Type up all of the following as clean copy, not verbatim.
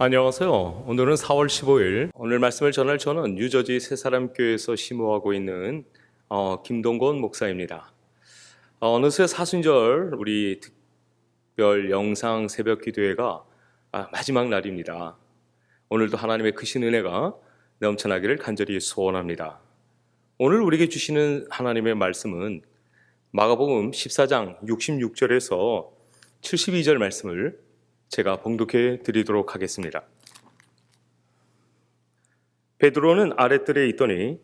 안녕하세요. 오늘은 4월 15일. 오늘 말씀을 전할 저는 뉴저지 새사람교회에서 심호하고 있는 김동건 목사입니다. 어느새 사순절 우리 특별 영상 새벽 기도회가 마지막 날입니다. 오늘도 하나님의 크신 은혜가 넘쳐나기를 간절히 소원합니다. 오늘 우리에게 주시는 하나님의 말씀은 마가복음 14장 66절에서 72절 말씀을 제가 봉독해 드리도록 하겠습니다. 베드로는 아랫뜰에 있더니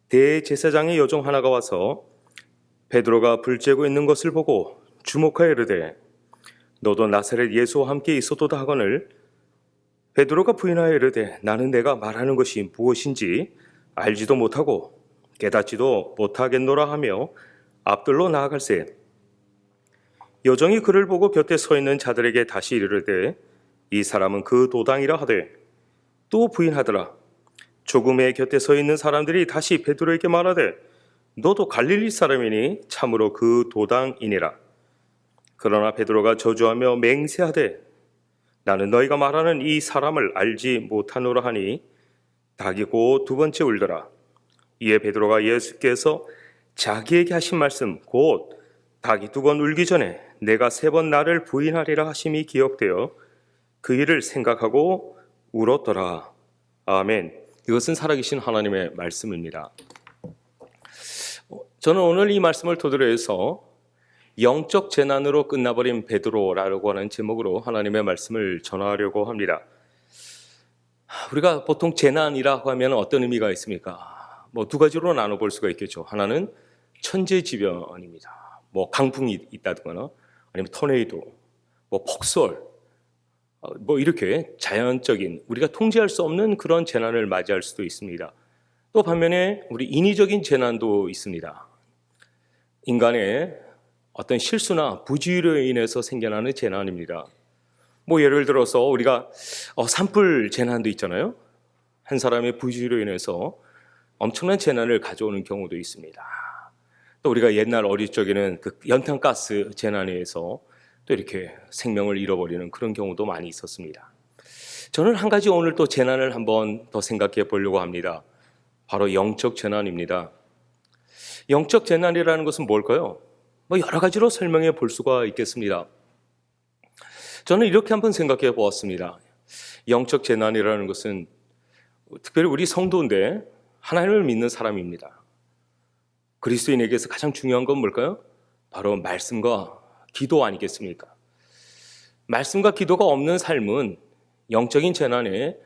대제사장의 여종 하나가 와서 베드로가 불 쬐고 있는 것을 보고 주목하여 이르되 너도 나사렛 예수와 함께 있었도다 하거늘 베드로가 부인하여 이르되 나는 내가 말하는 것이 무엇인지 알지도 못하고 깨닫지도 못하겠노라 하며 앞들로 나아갈세 여종이 그를 보고 곁에 서 있는 자들에게 다시 이르되 이 사람은 그 도당이라 하되 또 부인하더라. 조금의 곁에 서 있는 사람들이 다시 베드로에게 말하되 너도 갈릴리 사람이니 참으로 그 도당이니라. 그러나 베드로가 저주하며 맹세하되 나는 너희가 말하는 이 사람을 알지 못하노라 하니 닭이 곧 두 번째 울더라. 이에 베드로가 예수께서 자기에게 하신 말씀 곧 닭이 두 번 울기 전에 내가 세 번 나를 부인하리라 하심이 기억되어 그 일을 생각하고 울었더라. 아멘. 이것은 살아계신 하나님의 말씀입니다. 저는 오늘 이 말씀을 토대로 해서 영적 재난으로 끝나버린 베드로라고 하는 제목으로 하나님의 말씀을 전하려고 합니다. 우리가 보통 재난이라고 하면 어떤 의미가 있습니까? 두 가지로 나눠볼 수가 있겠죠. 하나는 천재지변입니다. 강풍이 있다거나 아니면 토네이도, 폭설, 이렇게 자연적인 우리가 통제할 수 없는 그런 재난을 맞이할 수도 있습니다. 또 반면에 우리 인위적인 재난도 있습니다. 인간의 어떤 실수나 부주의로 인해서 생겨나는 재난입니다. 예를 들어서 우리가 산불 재난도 있잖아요. 한 사람의 부주의로 인해서 엄청난 재난을 가져오는 경우도 있습니다. 또 우리가 옛날 어릴 적에는 그 연탄가스 재난에 의해서 또 이렇게 생명을 잃어버리는 그런 경우도 많이 있었습니다. 저는 한 가지 오늘 또 재난을 한번 더 생각해 보려고 합니다. 바로 영적 재난입니다. 영적 재난이라는 것은 뭘까요? 여러 가지로 설명해 볼 수가 있겠습니다. 저는 이렇게 한번 생각해 보았습니다. 영적 재난이라는 것은 특별히 우리 성도인데 하나님을 믿는 사람입니다. 그리스도인에게서 가장 중요한 건 뭘까요? 바로 말씀과 기도 아니겠습니까? 말씀과 기도가 없는 삶은 영적인 재난에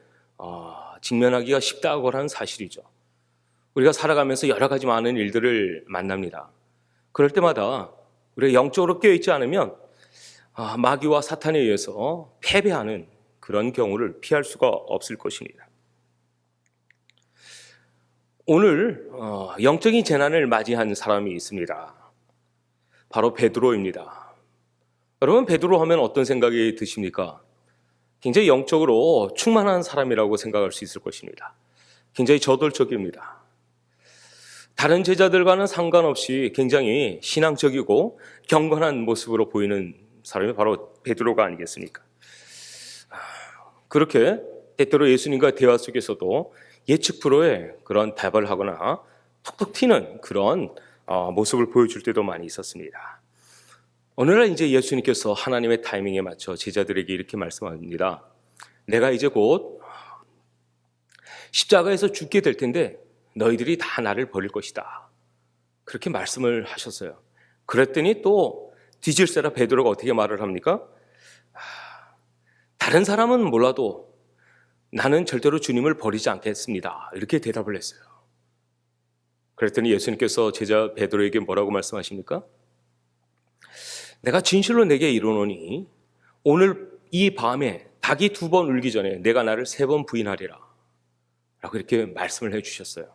직면하기가 쉽다고 하는 사실이죠. 우리가 살아가면서 여러 가지 많은 일들을 만납니다. 그럴 때마다 우리가 영적으로 깨어있지 않으면 마귀와 사탄에 의해서 패배하는 그런 경우를 피할 수가 없을 것입니다. 오늘 영적인 재난을 맞이한 사람이 있습니다. 바로 베드로입니다. 여러분, 베드로 하면 어떤 생각이 드십니까? 굉장히 영적으로 충만한 사람이라고 생각할 수 있을 것입니다. 굉장히 저돌적입니다. 다른 제자들과는 상관없이 굉장히 신앙적이고 경건한 모습으로 보이는 사람이 바로 베드로가 아니겠습니까? 그렇게 때때로 예수님과 대화 속에서도 예측 불허의 그런 답을 하거나 톡톡 튀는 그런 모습을 보여줄 때도 많이 있었습니다. 오늘날 이제 예수님께서 하나님의 타이밍에 맞춰 제자들에게 이렇게 말씀합니다. 내가 이제 곧 십자가에서 죽게 될 텐데 너희들이 다 나를 버릴 것이다. 그렇게 말씀을 하셨어요. 그랬더니 또 뒤질세라 베드로가 어떻게 말을 합니까? 다른 사람은 몰라도 나는 절대로 주님을 버리지 않겠습니다. 이렇게 대답을 했어요. 그랬더니 예수님께서 제자 베드로에게 뭐라고 말씀하십니까? 내가 진실로 내게 이르노니 오늘 이 밤에 닭이 두 번 울기 전에 내가 나를 세 번 부인하리라. 라고 이렇게 말씀을 해주셨어요.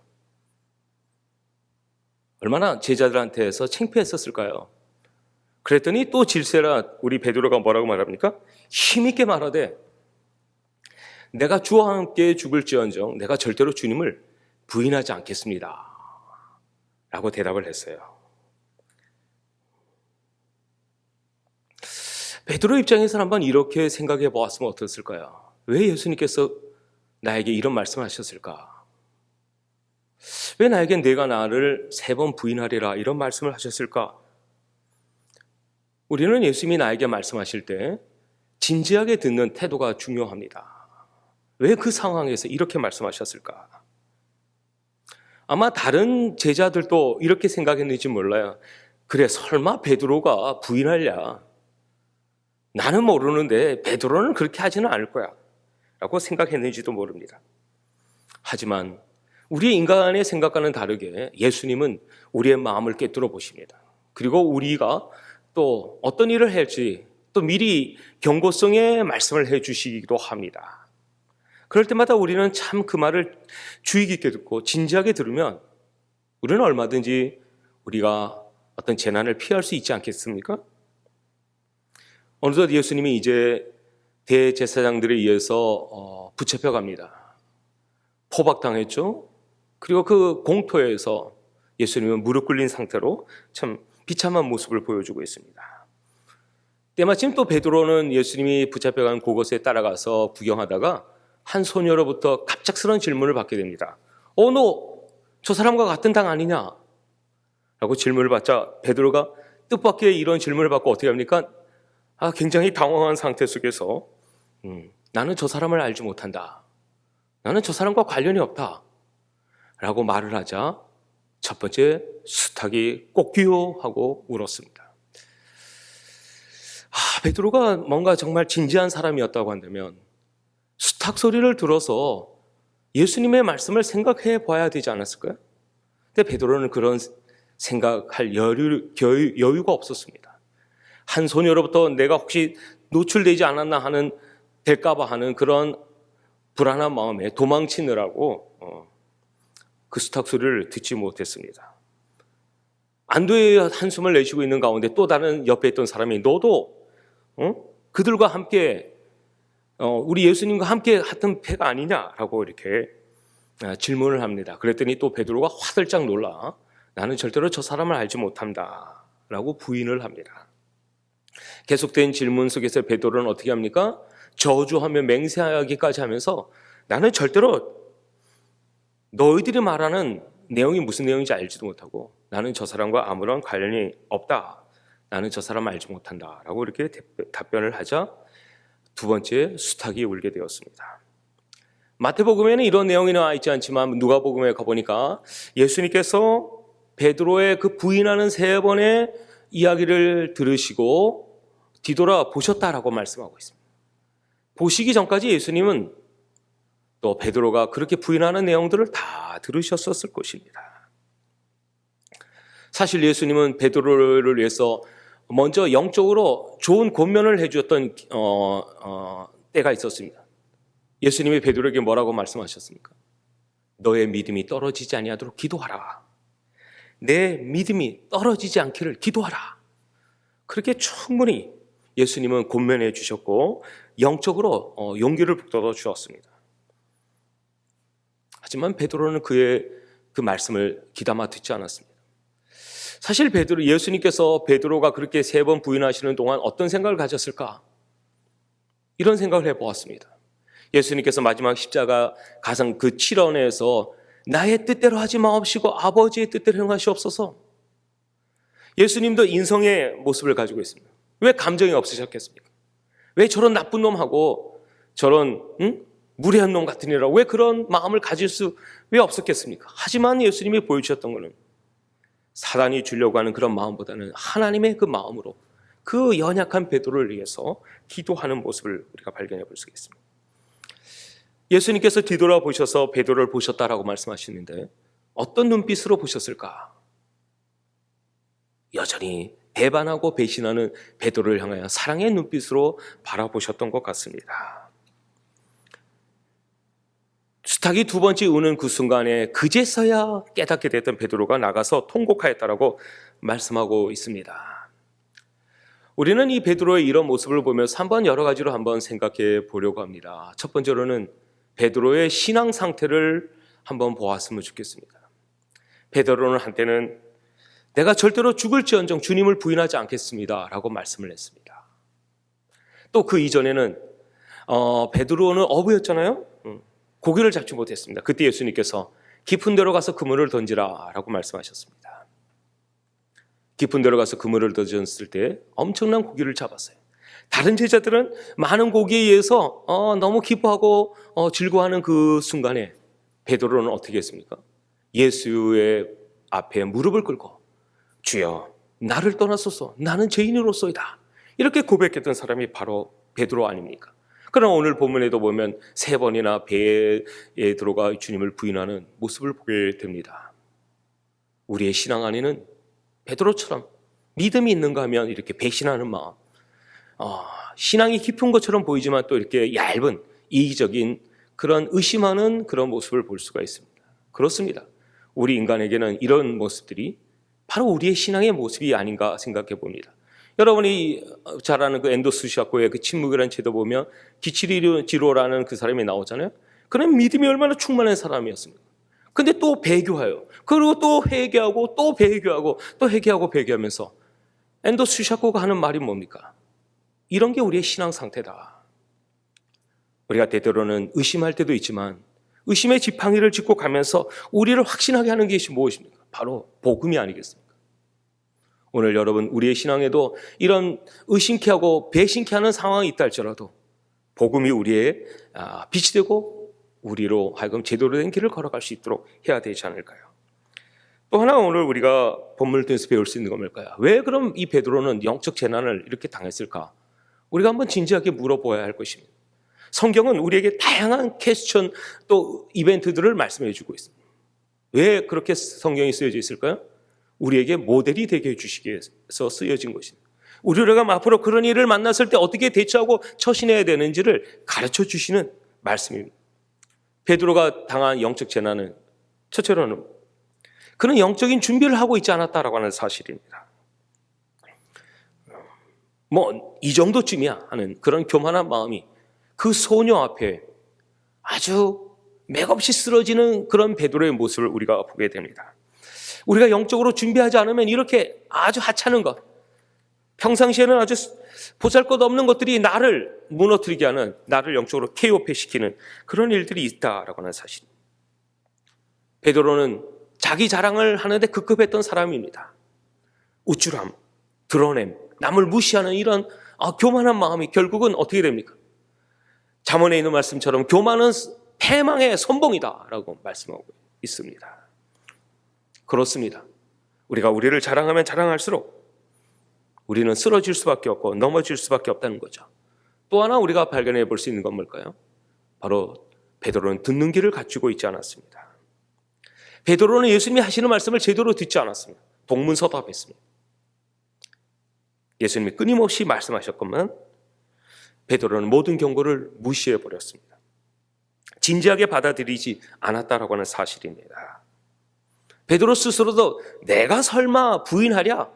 얼마나 제자들한테서 창피했었을까요? 그랬더니 또 질세라 우리 베드로가 뭐라고 말합니까? 힘있게 말하되 내가 주와 함께 죽을지언정 내가 절대로 주님을 부인하지 않겠습니다. 라고 대답을 했어요. 베드로 입장에서 한번 이렇게 생각해 보았으면 어땠을까요? 왜 예수님께서 나에게 이런 말씀을 하셨을까? 왜 나에게 내가 나를 3번 부인하리라 이런 말씀을 하셨을까? 우리는 예수님이 나에게 말씀하실 때 진지하게 듣는 태도가 중요합니다. 왜 그 상황에서 이렇게 말씀하셨을까? 아마 다른 제자들도 이렇게 생각했는지 몰라요. 그래, 설마 베드로가 부인하랴? 나는 모르는데 베드로는 그렇게 하지는 않을 거야 라고 생각했는지도 모릅니다. 하지만 우리 인간의 생각과는 다르게 예수님은 우리의 마음을 꿰뚫어 보십니다. 그리고 우리가 또 어떤 일을 할지 또 미리 경고성의 말씀을 해주시기도 합니다. 그럴 때마다 우리는 참 그 말을 주의 깊게 듣고 진지하게 들으면 우리는 얼마든지 우리가 어떤 재난을 피할 수 있지 않겠습니까? 어느덧 예수님이 이제 대제사장들에 의해서 붙잡혀 갑니다. 포박당했죠. 그리고 그 공터에서 예수님은 무릎 꿇린 상태로 참 비참한 모습을 보여주고 있습니다. 때마침 또 베드로는 예수님이 붙잡혀간 그곳에 따라가서 구경하다가 한 소녀로부터 갑작스러운 질문을 받게 됩니다. 너 저 사람과 같은 당 아니냐? 라고 질문을 받자 베드로가 뜻밖의 이런 질문을 받고 어떻게 합니까? 굉장히 당황한 상태 속에서 나는 저 사람을 알지 못한다. 나는 저 사람과 관련이 없다. 라고 말을 하자 첫 번째 수탉이 꼬끼요 하고 울었습니다. 베드로가 뭔가 정말 진지한 사람이었다고 한다면 수탉 소리를 들어서 예수님의 말씀을 생각해 봐야 되지 않았을까요? 근데 베드로는 그런 생각할 여유가 없었습니다. 한 소녀로부터 내가 혹시 노출되지 않았나 하는 될까봐 하는 그런 불안한 마음에 도망치느라고 그 수탉 소리를 듣지 못했습니다. 안도의 한숨을 내쉬고 있는 가운데 또 다른 옆에 있던 사람이 너도 그들과 함께 우리 예수님과 함께 같은 패가 아니냐라고 이렇게 질문을 합니다. 그랬더니 또 베드로가 화들짝 놀라 나는 절대로 저 사람을 알지 못한다 라고 부인을 합니다. 계속된 질문 속에서 베드로는 어떻게 합니까? 저주하며 맹세하기까지 하면서 나는 절대로 너희들이 말하는 내용이 무슨 내용인지 알지도 못하고 나는 저 사람과 아무런 관련이 없다. 나는 저 사람을 알지 못한다 라고 이렇게 답변을 하자 두 번째 수탉이 울게 되었습니다. 마태복음에는 이런 내용이 나와 있지 않지만 누가복음에 가보니까 예수님께서 베드로의 그 부인하는 3번의 이야기를 들으시고 뒤돌아 보셨다라고 말씀하고 있습니다. 보시기 전까지 예수님은 또 베드로가 그렇게 부인하는 내용들을 다 들으셨었을 것입니다. 사실 예수님은 베드로를 위해서 먼저 영적으로 좋은 권면을 해주었던 때가 있었습니다. 예수님이 베드로에게 뭐라고 말씀하셨습니까? 너의 믿음이 떨어지지 아니하도록 기도하라. 내 믿음이 떨어지지 않기를 기도하라. 그렇게 충분히 예수님은 권면해 주셨고 영적으로 용기를 북돋아 주었습니다. 하지만 베드로는 그의 그 말씀을 귀담아 듣지 않았습니다. 사실 예수님께서 베드로가 그렇게 3번 부인하시는 동안 어떤 생각을 가졌을까? 이런 생각을 해보았습니다. 예수님께서 마지막 십자가 가상 그 7원에서 나의 뜻대로 하지 마옵시고 아버지의 뜻대로 행하시옵소서. 예수님도 인성의 모습을 가지고 있습니다. 왜 감정이 없으셨겠습니까? 왜 저런 나쁜 놈하고 저런 무례한 놈 같은 이라고 왜 그런 마음을 가질 수 왜 없었겠습니까? 하지만 예수님이 보여주셨던 것은 사단이 주려고 하는 그런 마음보다는 하나님의 그 마음으로 그 연약한 베드로를 위해서 기도하는 모습을 우리가 발견해 볼 수 있습니다. 예수님께서 뒤돌아보셔서 베드로를 보셨다라고 말씀하시는데 어떤 눈빛으로 보셨을까? 여전히 배반하고 배신하는 베드로를 향하여 사랑의 눈빛으로 바라보셨던 것 같습니다. 수탉이 두 번째 우는 그 순간에 그제서야 깨닫게 됐던 베드로가 나가서 통곡하였다라고 말씀하고 있습니다. 우리는 이 베드로의 이런 모습을 보면서 한번 여러 가지로 한번 생각해 보려고 합니다. 첫 번째로는 베드로의 신앙 상태를 한번 보았으면 좋겠습니다. 베드로는 한때는 내가 절대로 죽을지언정 주님을 부인하지 않겠습니다 라고 말씀을 했습니다. 또 그 이전에는 베드로는 어부였잖아요. 고기를 잡지 못했습니다. 그때 예수님께서 깊은 데로 가서 그물을 던지라 라고 말씀하셨습니다. 깊은 데로 가서 그물을 던졌을 때 엄청난 고기를 잡았어요. 다른 제자들은 많은 고기에 의해서 너무 기뻐하고 즐거워하는 그 순간에 베드로는 어떻게 했습니까? 예수의 앞에 무릎을 꿇고 주여 나를 떠나소서 나는 죄인으로소이다 이렇게 고백했던 사람이 바로 베드로 아닙니까? 그러나 오늘 본문에도 보면 3번이나 배에 들어가 주님을 부인하는 모습을 보게 됩니다. 우리의 신앙 안에는 베드로처럼 믿음이 있는가 하면 이렇게 배신하는 마음, 신앙이 깊은 것처럼 보이지만 또 이렇게 얇은 이기적인 그런 의심하는 그런 모습을 볼 수가 있습니다. 그렇습니다. 우리 인간에게는 이런 모습들이 바로 우리의 신앙의 모습이 아닌가 생각해 봅니다. 여러분이 잘 아는 그 엔도스 샤코의 그 침묵이라는 책도 보면 기치리지로라는 그 사람이 나오잖아요. 그런 믿음이 얼마나 충만한 사람이었습니까? 근데 또 배교해요. 그리고 또 회개하고 또 배교하고 또 회개하고 배교하면서 엔도스 샤코가 하는 말이 뭡니까? 이런 게 우리의 신앙 상태다. 우리가 때때로는 의심할 때도 있지만 의심의 지팡이를 짚고 가면서 우리를 확신하게 하는 것이 무엇입니까? 바로 복음이 아니겠습니까? 오늘 여러분 우리의 신앙에도 이런 의심케 하고 배신케 하는 상황이 있다 할지라도 복음이 우리의 빛이 되고 우리로 하여금 제대로 된 길을 걸어갈 수 있도록 해야 되지 않을까요? 또 하나 오늘 우리가 본문을 통해서 배울 수 있는 건 뭘까요? 왜 그럼 이 베드로는 영적 재난을 이렇게 당했을까? 우리가 한번 진지하게 물어보아야 할 것입니다. 성경은 우리에게 다양한 퀘스천 또 이벤트들을 말씀해 주고 있습니다. 왜 그렇게 성경이 쓰여져 있을까요? 우리에게 모델이 되게 해주시기 위해서 쓰여진 것입니다. 우리가 앞으로 그런 일을 만났을 때 어떻게 대처하고 처신해야 되는지를 가르쳐 주시는 말씀입니다. 베드로가 당한 영적 재난은 첫째로는 그는 영적인 준비를 하고 있지 않았다라고 하는 사실입니다. 이 정도쯤이야 하는 그런 교만한 마음이 그 소녀 앞에 아주 맥없이 쓰러지는 그런 베드로의 모습을 우리가 보게 됩니다. 우리가 영적으로 준비하지 않으면 이렇게 아주 하찮은 것, 평상시에는 아주 보잘것없는 것들이 나를 무너뜨리게 하는, 나를 영적으로 KO패시키는 그런 일들이 있다라고 하는 사실. 베드로는 자기 자랑을 하는데 급급했던 사람입니다. 우쭐함, 드러냄, 남을 무시하는 이런 교만한 마음이 결국은 어떻게 됩니까? 잠언에 있는 말씀처럼 교만은 패망의 선봉이다라고 말씀하고 있습니다. 그렇습니다. 우리가 우리를 자랑하면 자랑할수록 우리는 쓰러질 수밖에 없고 넘어질 수밖에 없다는 거죠. 또 하나 우리가 발견해 볼 수 있는 건 뭘까요? 바로 베드로는 듣는 귀를 갖추고 있지 않았습니다. 베드로는 예수님이 하시는 말씀을 제대로 듣지 않았습니다. 동문서답했습니다. 예수님이 끊임없이 말씀하셨건만 베드로는 모든 경고를 무시해 버렸습니다. 진지하게 받아들이지 않았다라고 하는 사실입니다. 베드로 스스로도 내가 설마 부인하랴?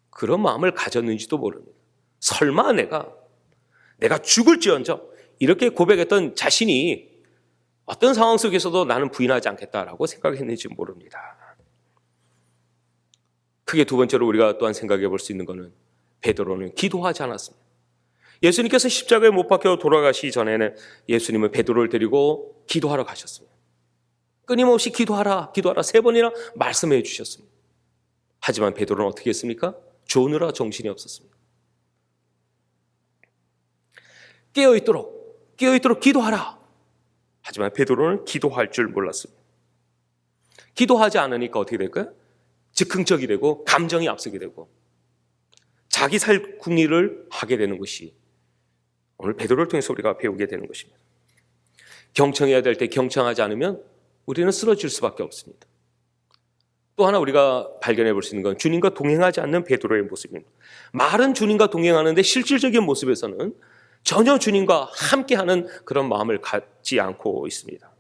그런 마음을 가졌는지도 모릅니다. 설마 내가 죽을지언정 이렇게 고백했던 자신이 어떤 상황 속에서도 나는 부인하지 않겠다라고 생각했는지 모릅니다. 크게 두 번째로 우리가 또한 생각해 볼 수 있는 것은 베드로는 기도하지 않았습니다. 예수님께서 십자가에 못 박혀 돌아가시기 전에는 예수님은 베드로를 데리고 기도하러 가셨습니다. 끊임없이 기도하라 3번이나 말씀해 주셨습니다. 하지만 베드로는 어떻게 했습니까? 조느라 정신이 없었습니다. 깨어있도록 기도하라. 하지만 베드로는 기도할 줄 몰랐습니다. 기도하지 않으니까 어떻게 될까요? 즉흥적이 되고 감정이 앞서게 되고 자기 살궁리를 하게 되는 것이 오늘 베드로를 통해서 우리가 배우게 되는 것입니다. 경청해야 될 때 경청하지 않으면 우리는 쓰러질 수밖에 없습니다. 또 하나 우리가 발견해 볼 수 있는 건 주님과 동행하지 않는 베드로의 모습입니다. 말은 주님과 동행하는데 실질적인 모습에서는 전혀 주님과 함께하는 그런 마음을 갖지 않고 있습니다.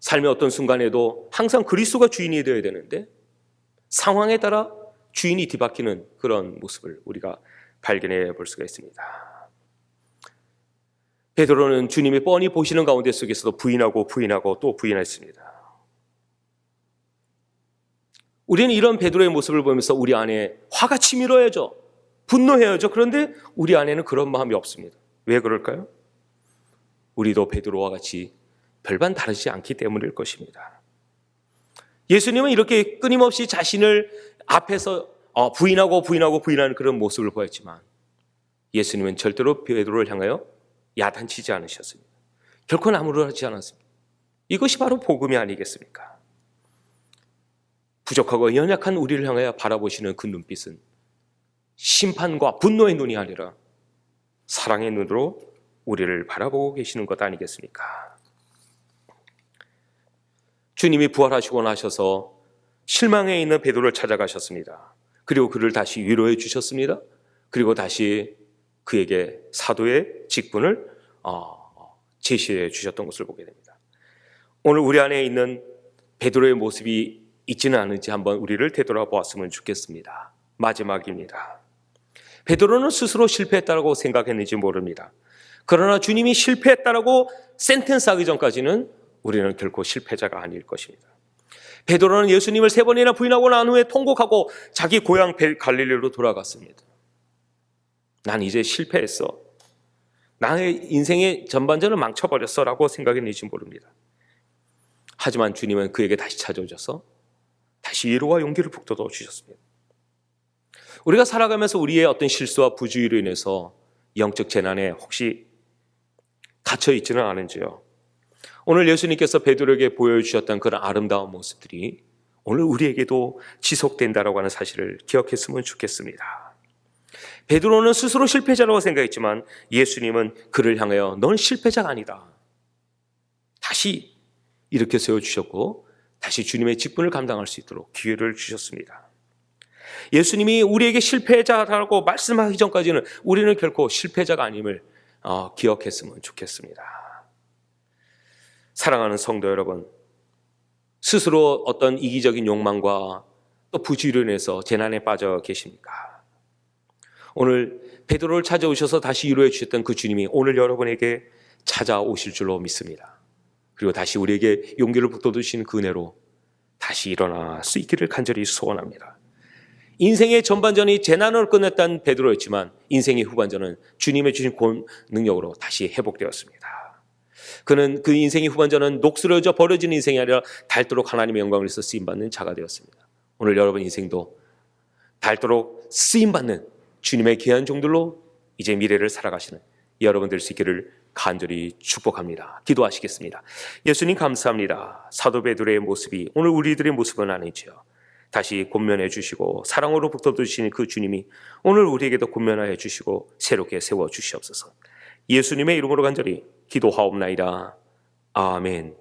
삶의 어떤 순간에도 항상 그리스도가 주인이 되어야 되는데 상황에 따라 주인이 뒤바뀌는 그런 모습을 우리가 발견해 볼 수가 있습니다. 베드로는 주님이 뻔히 보시는 가운데 속에서도 부인하고 또 부인했습니다. 우리는 이런 베드로의 모습을 보면서 우리 안에 화가 치밀어야죠. 분노해야죠. 그런데 우리 안에는 그런 마음이 없습니다. 왜 그럴까요? 우리도 베드로와 같이 별반 다르지 않기 때문일 것입니다. 예수님은 이렇게 끊임없이 자신을 앞에서 부인하는 그런 모습을 보였지만 예수님은 절대로 베드로를 향하여 야단치지 않으셨습니다. 결코 나무를 하지 않았습니다. 이것이 바로 복음이 아니겠습니까? 부족하고 연약한 우리를 향하여 바라보시는 그 눈빛은 심판과 분노의 눈이 아니라 사랑의 눈으로 우리를 바라보고 계시는 것 아니겠습니까? 주님이 부활하시고 나셔서 실망해 있는 베드로를 찾아가셨습니다. 그리고 그를 다시 위로해 주셨습니다. 그리고 다시 그에게 사도의 직분을 제시해 주셨던 것을 보게 됩니다. 오늘 우리 안에 있는 베드로의 모습이 있지는 않은지 한번 우리를 되돌아보았으면 좋겠습니다. 마지막입니다. 베드로는 스스로 실패했다고 생각했는지 모릅니다. 그러나 주님이 실패했다고 센텐스하기 전까지는 우리는 결코 실패자가 아닐 것입니다. 베드로는 예수님을 3번이나 부인하고 난 후에 통곡하고 자기 고향 갈릴리로 돌아갔습니다. 난 이제 실패했어. 나의 인생의 전반전을 망쳐버렸어 라고 생각했는지 모릅니다. 하지만 주님은 그에게 다시 찾아오셔서 다시 위로와 용기를 북돋워 주셨습니다. 우리가 살아가면서 우리의 어떤 실수와 부주의로 인해서 영적 재난에 혹시 갇혀 있지는 않은지요. 오늘 예수님께서 베드로에게 보여주셨던 그런 아름다운 모습들이 오늘 우리에게도 지속된다라고 하는 사실을 기억했으면 좋겠습니다. 베드로는 스스로 실패자라고 생각했지만 예수님은 그를 향하여 넌 실패자가 아니다. 다시 일으켜 세워주셨고 다시 주님의 직분을 감당할 수 있도록 기회를 주셨습니다. 예수님이 우리에게 실패자라고 말씀하기 전까지는 우리는 결코 실패자가 아님을 기억했으면 좋겠습니다. 사랑하는 성도 여러분, 스스로 어떤 이기적인 욕망과 또 부주의로 인해서 재난에 빠져 계십니까? 오늘 베드로를 찾아오셔서 다시 위로해 주셨던 그 주님이 오늘 여러분에게 찾아오실 줄로 믿습니다. 그리고 다시 우리에게 용기를 북돋으신 그 은혜로 다시 일어날 수 있기를 간절히 소원합니다. 인생의 전반전이 재난으로 끝냈던 베드로였지만 인생의 후반전은 주님의 주신 능력으로 다시 회복되었습니다. 그는 그 인생의 후반전은 녹슬어져 버려진 인생이 아니라 닳도록 하나님의 영광을 위해서 쓰임받는 자가 되었습니다. 오늘 여러분 인생도 닳도록 쓰임받는 주님의 귀한 종들로 이제 미래를 살아가시는 여러분 될 수 있기를 간절히 축복합니다. 기도하시겠습니다. 예수님 감사합니다. 사도 베드로의 모습이 오늘 우리들의 모습은 아니지요. 다시 권면해 주시고 사랑으로 북돋으시는 그 주님이 오늘 우리에게도 권면하여 주시고 새롭게 세워 주시옵소서. 예수님의 이름으로 간절히 기도하옵나이다. 아멘.